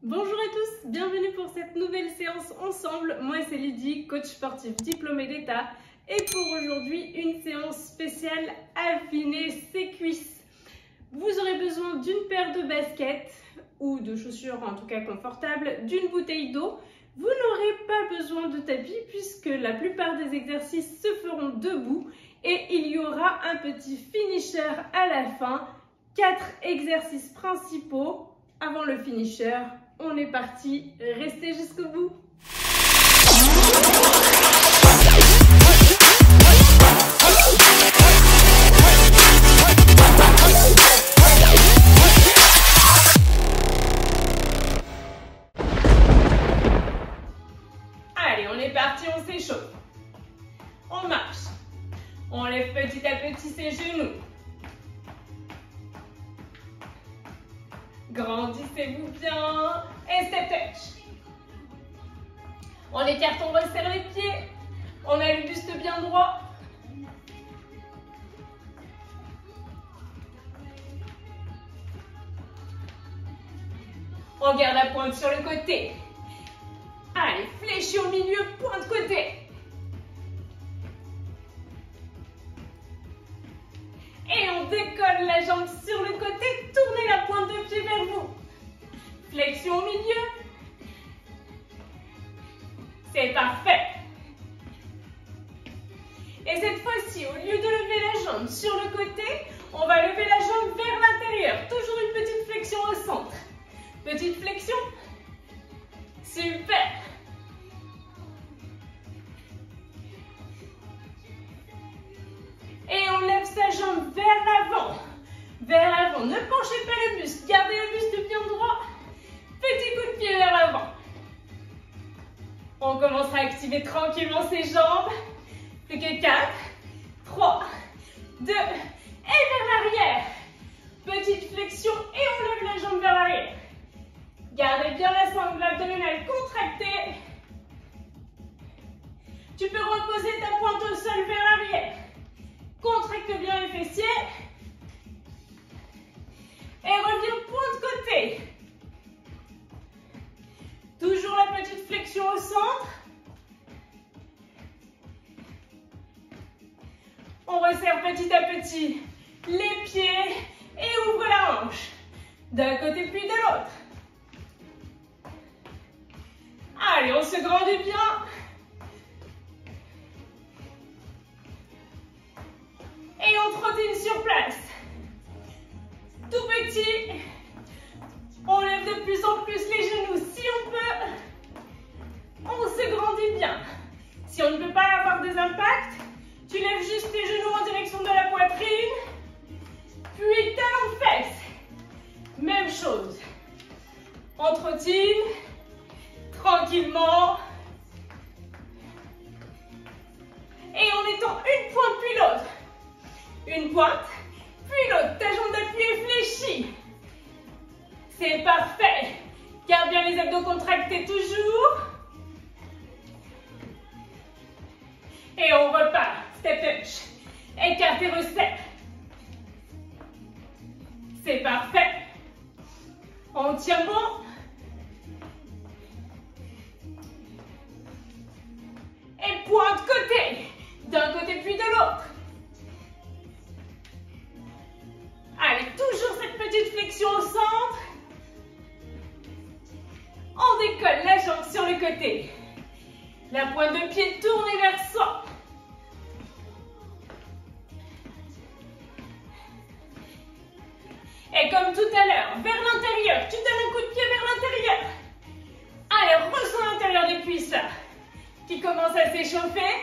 Bonjour à tous, bienvenue pour cette nouvelle séance ensemble. Moi c'est Lydie, coach sportif diplômée d'État et pour aujourd'hui une séance spéciale affiner ses cuisses. Vous aurez besoin d'une paire de baskets ou de chaussures en tout cas confortables, d'une bouteille d'eau. Vous n'aurez pas besoin de tapis puisque la plupart des exercices se feront debout et il y aura un petit finisher à la fin. 4 exercices principaux avant le finisher. On est parti, restez jusqu'au bout. Allez, on est parti, on s'échauffe. On marche. On lève petit à petit ses genoux. Grandissez-vous bien. Et step touch. On écarte, on resserre les pieds. On a le buste bien droit. On garde la pointe sur le côté. Allez, fléchi au milieu, pointe côté. Et on décolle la jambe sur le côté, tournez la pointe de pied vers vous. Flexion au milieu. C'est parfait. Et cette fois-ci, au lieu de lever la jambe sur le côté, on va lever la jambe vers l'intérieur. Toujours une petite flexion au centre. Petite flexion. Super. Et on lève sa jambe vers l'avant. Vers l'avant. Ne penchez pas le buste. Gardez le buste bien droit. Petit coup de pied vers l'avant. On commencera à activer tranquillement ses jambes. Plus que 4, 3, 2, et vers l'arrière. Petite flexion et on lève la jambe vers l'arrière. Gardez bien la sangle abdominale contractée. Tu peux reposer ta pointe au sol vers l'arrière. Contracte bien les fessiers. Et reviens pointe côté. Toujours la petite flexion au centre. On resserre petit à petit les pieds et ouvre la hanche. D'un côté puis de l'autre. Allez, on se grandit bien. Et on trottine sur place. Tout petit. On lève de plus en plus les genoux si on peut. On se grandit bien. Si on ne peut pas avoir des impacts, tu lèves juste tes genoux en direction de la poitrine. Puis talons fesses. Même chose. On trottine. Tranquillement. Et on étend une pointe puis l'autre. Une pointe, puis l'autre. Ta jambe d'appui est fléchie. C'est parfait. Garde bien les abdos contractés toujours. Et on repart. Step touch. Écarte et resserre. C'est parfait. On tient bon. Et pointe côté. D'un côté puis de l'autre. Allez, toujours cette petite flexion au centre. On décolle la jambe sur le côté. La pointe de pied tournée vers soi. Et comme tout à l'heure, vers l'intérieur. Tu donnes un coup de pied vers l'intérieur. Allez, ressens l'intérieur des cuisses qui commence à s'échauffer.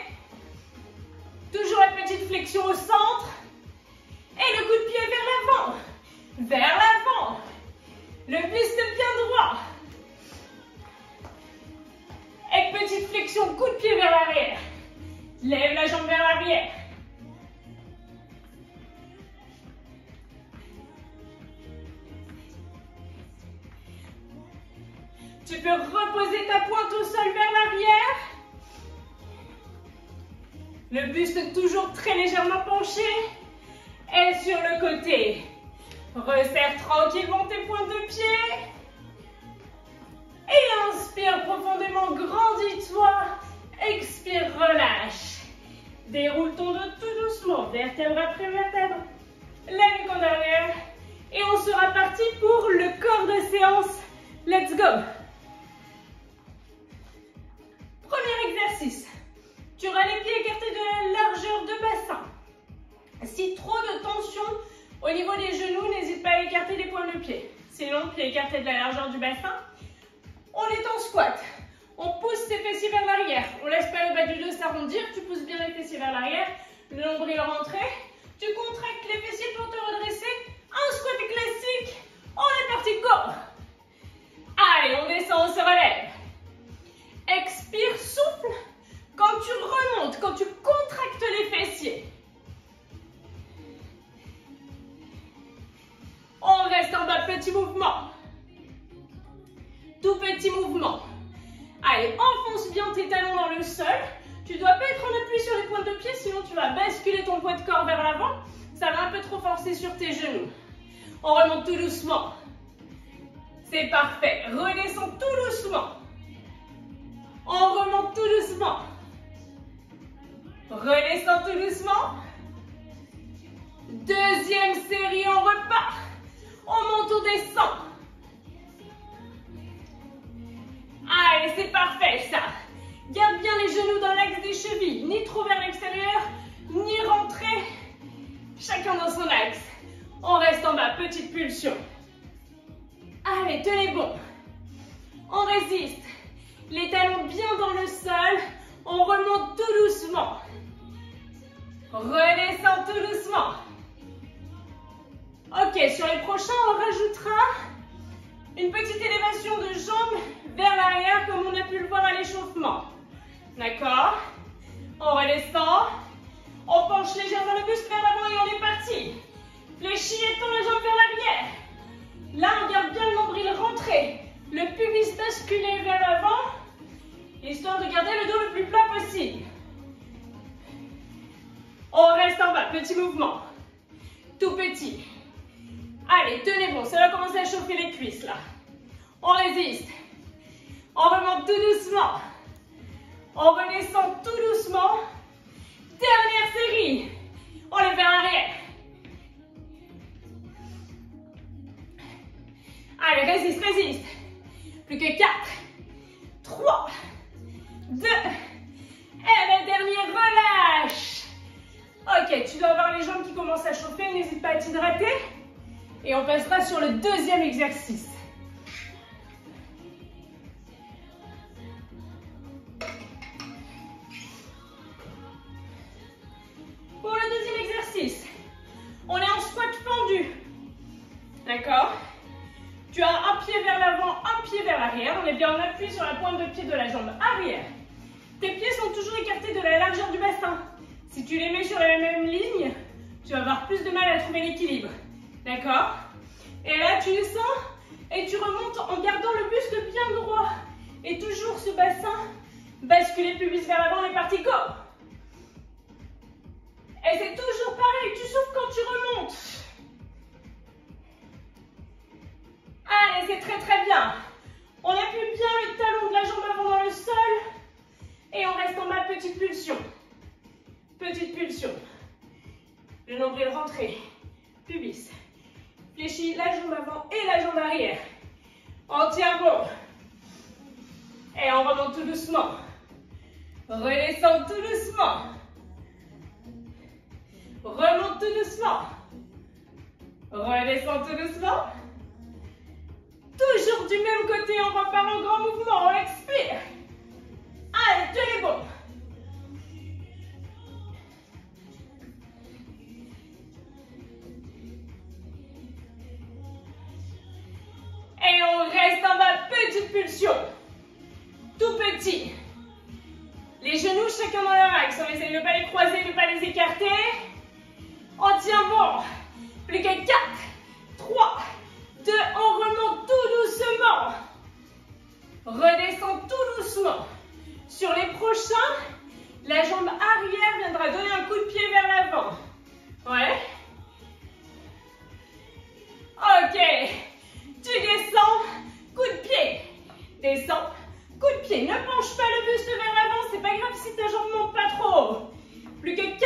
Toujours la petite flexion au centre. Et le coup de pied vers l'avant. Vers l'avant. Le buste bien droit. Et petite flexion, coup de pied vers l'arrière. Lève la jambe vers l'arrière. Tu peux reposer ta pointe au sol vers l'arrière. Le buste toujours très légèrement penché. Et sur le côté. Resserre tranquillement tes pointes de pied. Déroule ton dos tout doucement, vertèbre après vertèbre. La nuque en arrière. Et on sera parti pour le corps de séance. Let's go. Premier exercice. Tu auras les pieds écartés de la largeur de bassin. Si trop de tension au niveau des genoux, n'hésite pas à écarter les pointes de pied. Sinon, pieds écartés de la largeur du bassin. On est en squat. On pousse ses fessiers vers l'arrière. On laisse pas le bas du dos s'arrondir. Tu pousses bien les fessiers vers l'arrière. Le nombril rentré. Tu contractes les fessiers pour te redresser. Un squat classique. On est parti, go. Allez, on descend, on se relève. Expire, souffle. Quand tu remontes, quand tu contractes les fessiers. On reste en bas, petit mouvement. Tout petit mouvement. Allez, enfonce bien tes talons dans le sol. Tu ne dois pas être en appui sur les pointes de pied, sinon tu vas basculer ton poids de corps vers l'avant. Ça va un peu trop forcer sur tes genoux. On remonte tout doucement. C'est parfait. Redescends tout doucement. On remonte tout doucement. Redescends tout doucement. Deuxième série, on repart. On monte, on descend. Allez, c'est parfait ça. Garde bien les genoux dans l'axe des chevilles. Ni trop vers l'extérieur, ni rentrer. Chacun dans son axe. On reste en bas, petite pulsion. Allez, tenez bon. On résiste. Les talons bien dans le sol. On remonte tout doucement. Redescend tout doucement. Ok, sur les prochains, on rajoutera une petite élévation de jambes vers l'arrière comme on a pu le voir à l'échauffement. D'accord? On redescend. On penche légèrement le buste vers l'avant et on est parti. Fléchis et tends la jambe vers l'arrière. Là, on garde bien le nombril rentré. Le pubis basculé vers l'avant, histoire de garder le dos le plus plat possible. On reste en bas, petit mouvement. Tout petit. Allez, tenez bon, ça va commencer à chauffer les cuisses là. On résiste. On remonte tout doucement. On redescend tout doucement. Dernière série. On lève vers l'arrière. Allez, résiste, résiste. Plus que 4, 3, 2, et la dernière, relâche. Ok, tu dois avoir les jambes qui commencent à chauffer, n'hésite pas à t'hydrater. Et on passera sur le deuxième exercice. Pour le deuxième exercice, on est en squat fendu. D'accord? Tu as un pied vers l'avant, un pied vers l'arrière. On est bien en appui sur la pointe de pied de la jambe arrière. Tes pieds sont toujours écartés de la largeur du bassin. Si tu les mets sur la même ligne, tu vas avoir plus de mal à trouver l'équilibre. D'accord? Et là, tu descends et tu remontes en gardant le buste bien droit. Et toujours ce bassin, basculer pubis vers l'avant, on est parti, go! Et c'est toujours pareil, tu souffles quand tu remontes. Allez, c'est très très bien. On appuie bien le talon de la jambe avant dans le sol. Et on reste en bas, petite pulsion. Petite pulsion. Le nombril rentré. Pubis. Fléchis la jambe avant et la jambe arrière. On tient bon. Et on remonte tout doucement. Redescend tout doucement. Remonte tout doucement. Redescend tout doucement. Toujours du même côté, on repart en grand mouvement, on expire. Allez, tenez bon. Et on reste en bas, petite pulsion. Tout petit. Les genoux chacun dans leur axe. On essaie de ne pas les croiser, de ne pas les écarter. On tient bon. Plus que 4, 3, 2, on remonte tout doucement. Redescend tout doucement. Sur les prochains, la jambe arrière viendra donner un coup de pied vers l'avant. Ouais. Ok. Tu descends, coup de pied. Descends, coup de pied. Ne penche pas le buste vers l'avant, c'est pas grave si ta jambe ne monte pas trop. Plus que 4.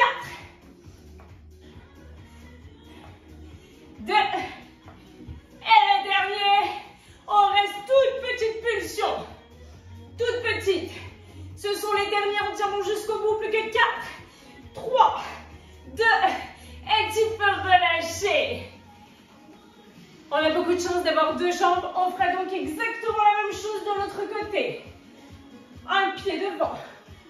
2. Et le dernier. On reste toute petite pulsion. Toute petite. Ce sont les dernières. On tient bon jusqu'au bout. Plus que 4. 3. 2. Et tu peux relâcher. On a beaucoup de chance d'avoir deux jambes. On fera donc exactement la même chose de l'autre côté. Un pied devant,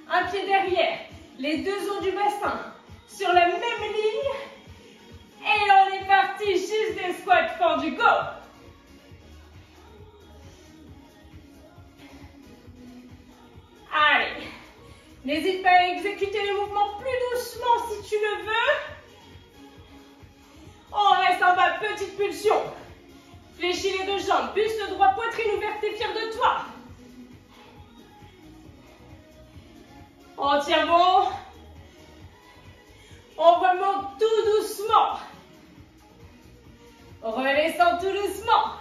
un pied derrière. Les deux os du bassin sur la même ligne. Et on est parti. Juste des squats fendus. Go! Allez. N'hésite pas à exécuter les mouvements plus doucement si tu le veux. On reste en bas, petite pulsion. Fléchis les deux jambes, buste droit, poitrine ouverte, t'es fier de toi. On tient bon. On remonte tout doucement. Redescend tout doucement.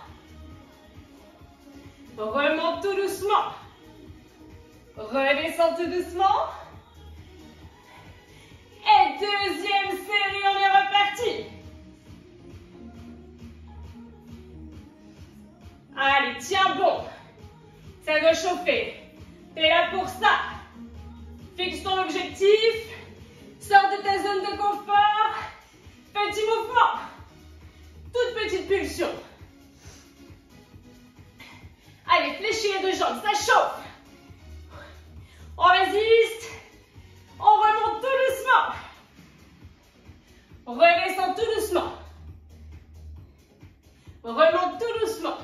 Remonte tout doucement. Redescend tout doucement. Et deuxième série, on est reparti. Allez, tiens bon. Ça doit chauffer. T'es là pour ça. Fixe ton objectif. Sors de ta zone de confort. Petit mouvement. Toute petite pulsion. Allez, fléchis les deux jambes, ça chauffe. On résiste. On remonte tout doucement. On redescend tout doucement. On remonte tout doucement.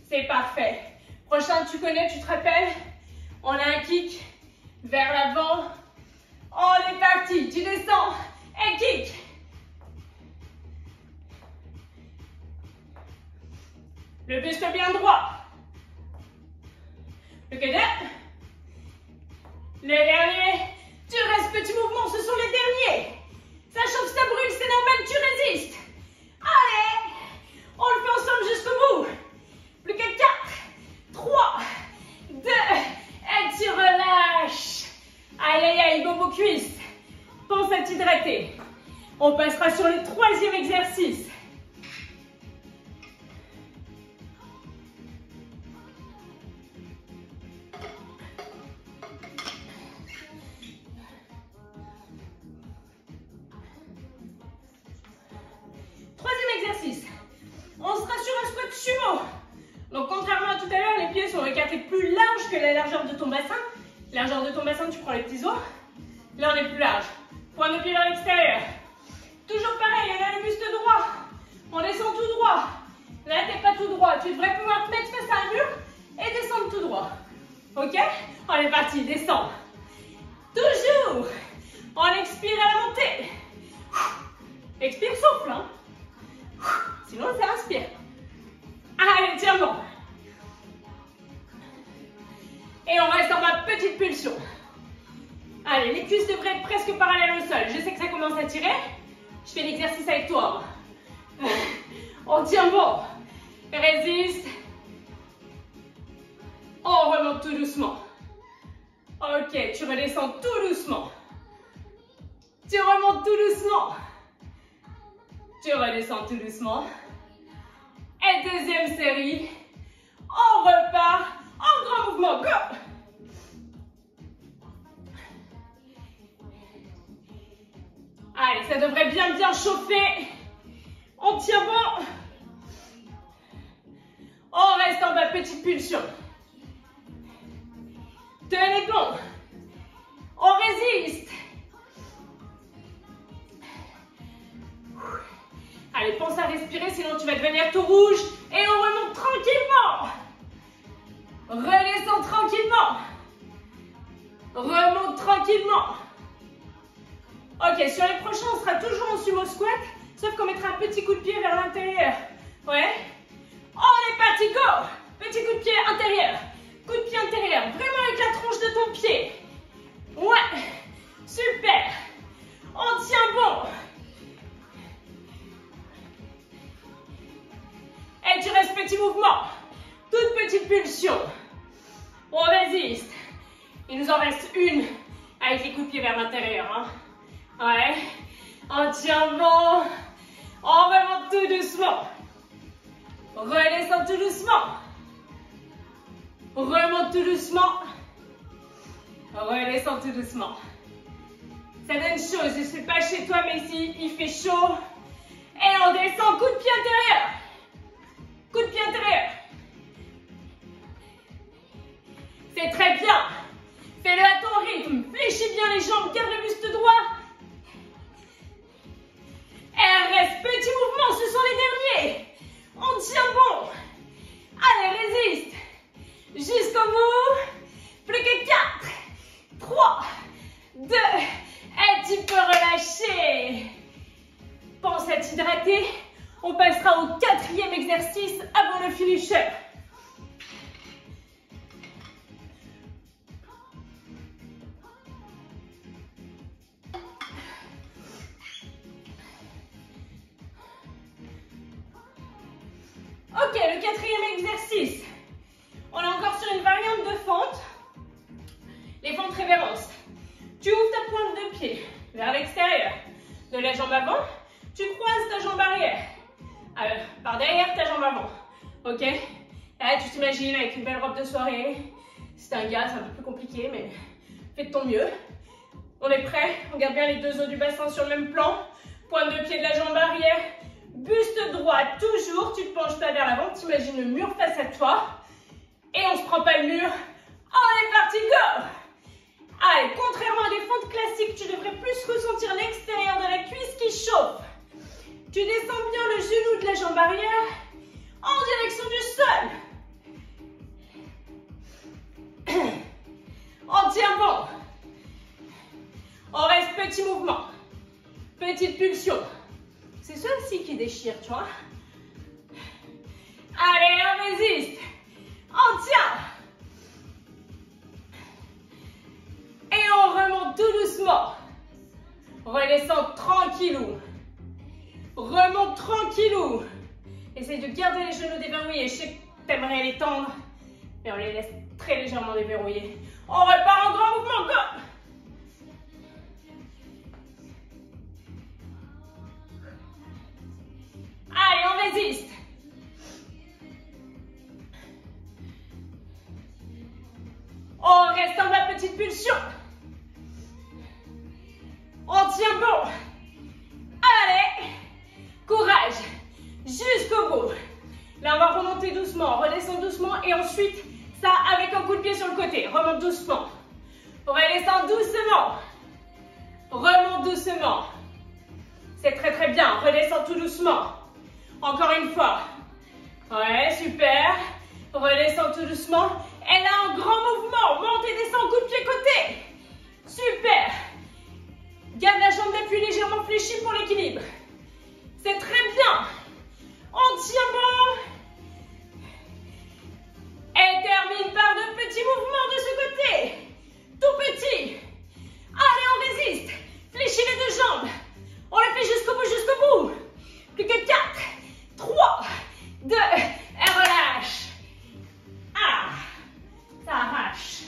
C'est parfait. Prochain, tu connais, tu te rappelles? On a un kick vers l'avant. On est parti. Tu descends et kick. Le buste bien droit. Le que deux. Le dernier. Tu restes, petit mouvement, ce sont les derniers. Ça chauffe, ça brûle, c'est normal, tu résistes. Allez, on le fait ensemble jusqu'au bout. Plus que 4, 3, 2, et tu relâches. Aïe, aïe, aïe, bobo cuisse. Pense à t'hydrater. On passera sur le troisième exercice. On sera sur un squat sumo. Donc contrairement à tout à l'heure, les pieds sont écartés plus larges que la largeur de ton bassin. Largeur de ton bassin, tu prends les petits os. Là, on est plus large. Point de pied vers l'extérieur. Toujours pareil, on a le buste droit. On descend tout droit. Là, t'es pas tout droit. Tu devrais pouvoir te mettre face à un mur et descendre tout droit. Ok? On est parti, descends. Toujours. On expire à la montée. Expire, souffle. Hein? Sinon, ça inspire. Allez, tiens bon. Et on reste en bas, petite pulsion. Allez, les cuisses devraient être presque parallèles au sol. Je sais que ça commence à tirer. Je fais l'exercice avec toi. On tient bon. Résiste. On remonte tout doucement. Ok, tu redescends tout doucement. Tu remontes tout doucement. Tu redescends tout doucement. Et deuxième série. On repart en grand mouvement. Go! Allez, ça devrait bien chauffer. On tient bon. On reste en bas, petite pulsion. Tenez bon. On résiste. Allez, pense à respirer, sinon tu vas devenir tout rouge. Et on remonte tranquillement. Redescends tranquillement. Remonte tranquillement. Ok, sur les prochains, on sera toujours en sumo squat, sauf qu'on mettra un petit coup de pied vers l'intérieur. Ouais. On est parti, go. Petit coup de pied intérieur. Coup de pied intérieur, vraiment avec la tronche de ton pied. Ouais. Super. On tient bon. Et tu restes petit mouvement. Toute petite pulsion. On résiste. Il nous en reste une. avec les coups de pied vers l'intérieur. Hein. Ouais. On tient bon. On remonte tout doucement. Redescend tout doucement. Remonte tout doucement. Redescend tout doucement. Ça donne chaud. Je ne sais pas chez toi, mais ici, il fait chaud. Et on descend, coup de pied intérieur. Coup de pied intérieur. C'est très bien. Fais-le à ton rythme. Fléchis bien les jambes, garde le buste droit. Et reste, petit mouvement, ce sont les derniers. On tient bon. Allez, résiste. Jusqu'au bout. Plus que 4, 3, 2. Et tu peux relâcher. Pense à t'hydrater. On passera au 4e exercice avant le finisher. Ok, le 4e exercice. On est encore sur une variante de fente. Les fentes révérences. Tu ouvres ta pointe de pied vers l'extérieur de la jambe avant. Tu croises ta jambe arrière. Par derrière ta jambe avant. Ok? Là, tu t'imagines avec une belle robe de soirée. Si t'es un gars, c'est un peu plus compliqué, mais fais de ton mieux. On est prêt? On garde bien les deux os du bassin sur le même plan. Pointe de pied de la jambe arrière. Buste droit, toujours. Tu te penches pas vers l'avant. Tu imagines le mur face à toi. Et on se prend pas le mur. On est parti, go! Allez, contrairement à des fentes classiques, tu devrais plus ressentir l'extérieur de la cuisse qui chauffe. Tu descends bien le genou de la jambe arrière en direction du sol. On tient bon. On reste petit mouvement. Petite pulsion. C'est celle-ci qui déchire, tu vois. Allez, on résiste. On tient. Et on remonte tout doucement. Redescend tranquillou. Remonte tranquillou. Essaye de garder les genoux déverrouillés. Je sais que t'aimerais les tendre, mais on les laisse très légèrement déverrouillés. On repart en grand mouvement. Go! Allez, on résiste. On reste en bas, petite pulsion. On tient bon. Allez, courage. Jusqu'au bout. Là, on va remonter doucement, redescendre doucement et ensuite, ça avec un coup de pied sur le côté. Remonte doucement. Redescends doucement. Remonte doucement. C'est très très bien. Redescends tout doucement. Encore une fois. Ouais, super. Redescends tout doucement. Et là, en grand mouvement. Monte et descends, coup de pied côté. Super. Garde la jambe d'appui légèrement fléchie pour l'équilibre. C'est très bien. On tient bon. Et termine par de petits mouvements de ce côté. Tout petit. Allez, on résiste. Fléchis les deux jambes. On le fait jusqu'au bout, jusqu'au bout. Plus que 4, 3, 2, et relâche. Ah, ça arrache.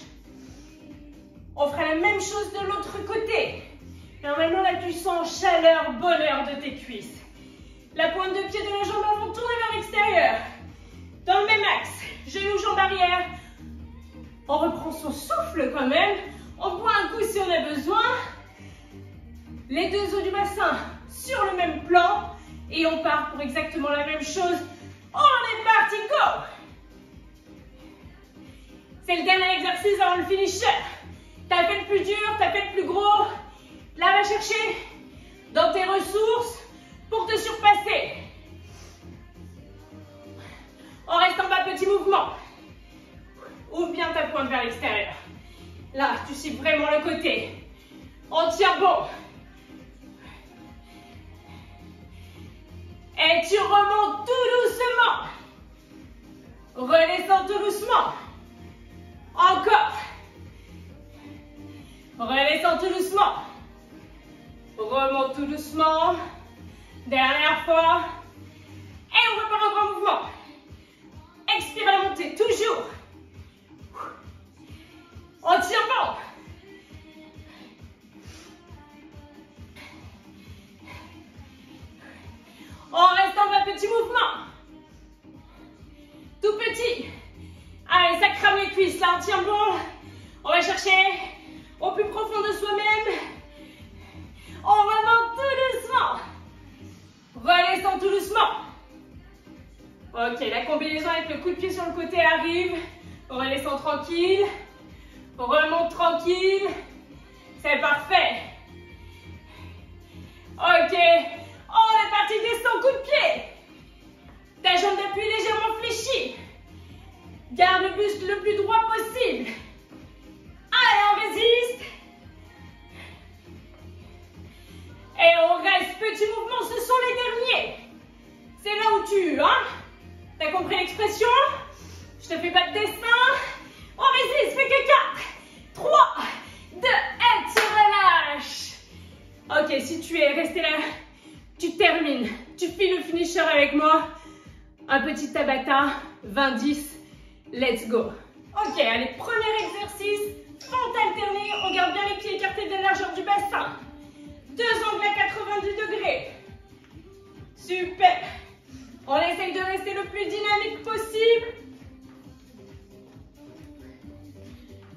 On fera la même chose de l'autre côté. Normalement, là, tu sens chaleur, bonheur de tes cuisses. La pointe de pied de la jambe avant tournée vers l'extérieur. Dans le même axe. Genou, jambe arrière. On reprend son souffle quand même. On prend un coup si on a besoin. Les deux os du bassin sur le même plan. Et on part pour exactement la même chose. On est parti, go! C'est le dernier exercice avant le finisher. T'as fait le plus dur, t'as fait le plus gros. Là, va chercher dans tes ressources pour te surpasser. On reste en bas, petit mouvement. Ouvre bien ta pointe vers l'extérieur. Là, tu cibles vraiment le côté. On tient bon. Et tu remontes tout doucement. Redescends tout doucement. Encore. Redescends tout doucement. Remonte tout doucement. Dernière fois. Et on repart en grand mouvement. Expire à la montée, toujours. On tient bon. ça crame les cuisses. Là, on tient bon. On va chercher au plus profond de soi-même. On remonte tout doucement. Redescend tout doucement. Ok, la combinaison avec le coup de pied sur le côté arrive. On redescend tranquille. On remonte tranquille. C'est parfait. Ok. On est parti, descend, coup de pied. Ta jambe d'appui légèrement fléchie. Garde le buste le plus droit possible. Allez, on résiste. Et on reste. Petit mouvement, ce sont les derniers. C'est là où tu... T'as compris l'expression? Je te fais pas de dessin. On résiste, fais que 4, 3, 2, et tu relâches. Ok, si tu es resté là, tu termines. Tu files le finisher avec moi. Un petit Tabata, 20-10. Let's go. Ok, allez, premier exercice. Fente alternée. On garde bien les pieds écartés de la largeur du bassin. 2 angles à 90 degrés. Super. On essaye de rester le plus dynamique possible.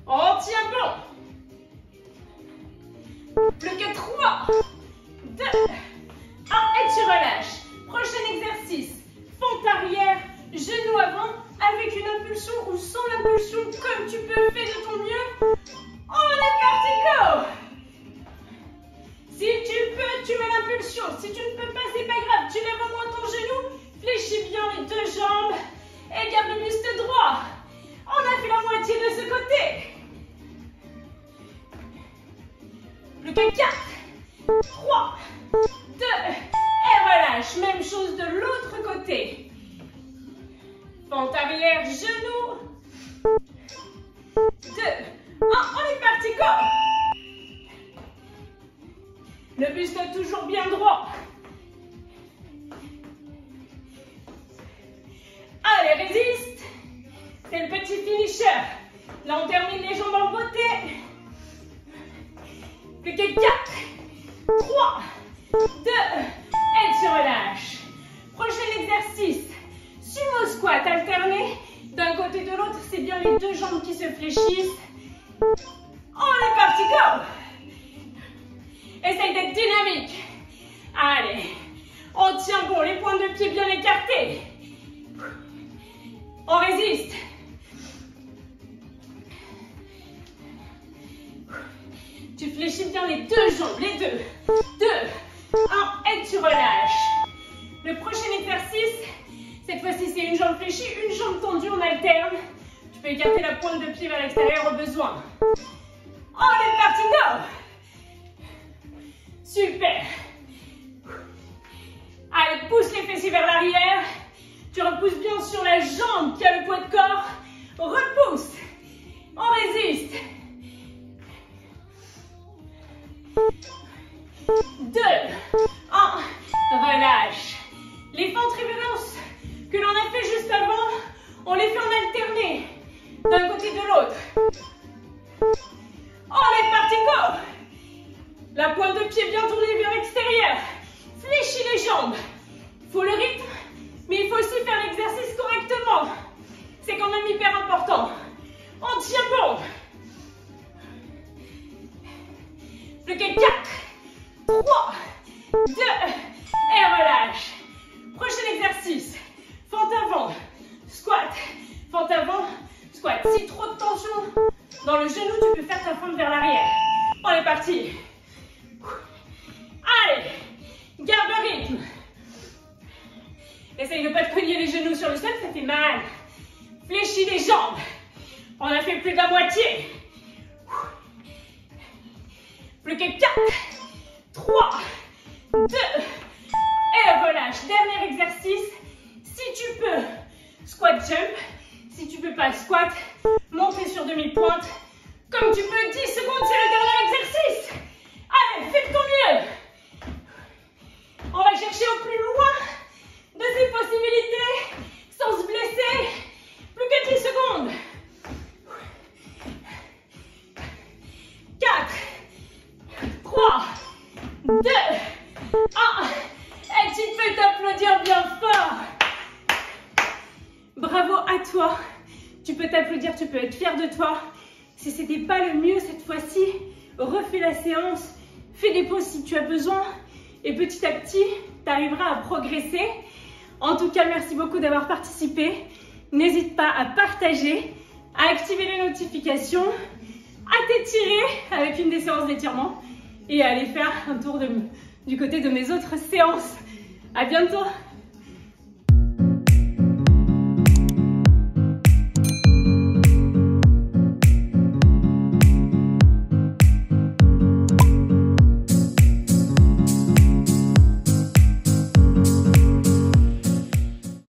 On tient bon. Plus que 3, 2, 1 et tu relâches. Prochain exercice. Fente arrière, genou avant avec une impulsion ou sans l'impulsion comme tu peux, fais de ton mieux. On est parti, go. Si tu peux, tu mets l'impulsion. Si tu ne peux pas, c'est pas grave. Tu lèves au moins ton genou, fléchis bien les deux jambes et garde le buste droit. On a fait la moitié de ce côté. Plus que 4, 3, 2, et relâche. Même chose de l'autre côté. Fente arrière, genou. 2, 1, on est parti, go. Le buste toujours bien droit. Allez, résiste. C'est le petit finisher. Là, on termine les jambes en beauté. Plus que 4, 3, 2, et tu relâches. Prochain exercice. Sumo squat alterné. D'un côté de l'autre, c'est bien les deux jambes qui se fléchissent. On est parti, go. Essaye d'être dynamique. Allez, on tient bon, les pointes de pied bien écartées. On résiste. Tu fléchis bien les deux jambes, les deux. 2, 1, et tu relâches. Le prochain exercice, cette fois-ci c'est une jambe fléchie, une jambe tendue, on alterne. Tu peux écarter la pointe de pied vers l'extérieur au besoin. On est parti, go. Super. Allez, pousse les fessiers vers l'arrière. Tu repousses bien sur la jambe qui a le poids de corps. Repousse. On résiste. 2, 1, relâche. Les fentes révérences que l'on a fait juste avant, on les fait en alterné, d'un côté de l'autre. On est parti, go. La pointe de pied bien tournée vers l'extérieur. Fléchis les jambes. Il faut le rythme, mais il faut aussi faire l'exercice correctement. C'est quand même hyper important. On tient bon. Plus que 4, 3, 2, et relâche. Prochain exercice. Fente avant, squat. Fente avant, squat. Si trop de tension dans le genou, tu peux faire ta fente vers l'arrière. On est parti. Allez, garde le rythme. Essaye de ne pas te cogner les genoux sur le sol, ça fait mal. Fléchis les jambes. On a fait plus de la moitié. Plus que 4, 3, 2, et relâche. Dernier exercice. Si tu peux, squat jump. Si tu peux pas, squat. Monter sur demi-pointe. Comme tu peux, 10 secondes, c'est le dernier exercice. Allez, fais de ton mieux. On va chercher au plus loin de ces possibilités sans se blesser. Plus que 10 secondes. 4, 3, 2, 1. Et tu peux t'applaudir bien fort. Bravo à toi. Tu peux peux t'applaudir, tu peux être fier de toi. Si ce n'était pas le mieux cette fois-ci, refais la séance, fais des pauses si tu as besoin et petit à petit, tu arriveras à progresser. En tout cas, merci beaucoup d'avoir participé. N'hésite pas à partager, à activer les notifications, à t'étirer avec une des séances d'étirement et à aller faire un tour du côté de mes autres séances. À bientôt!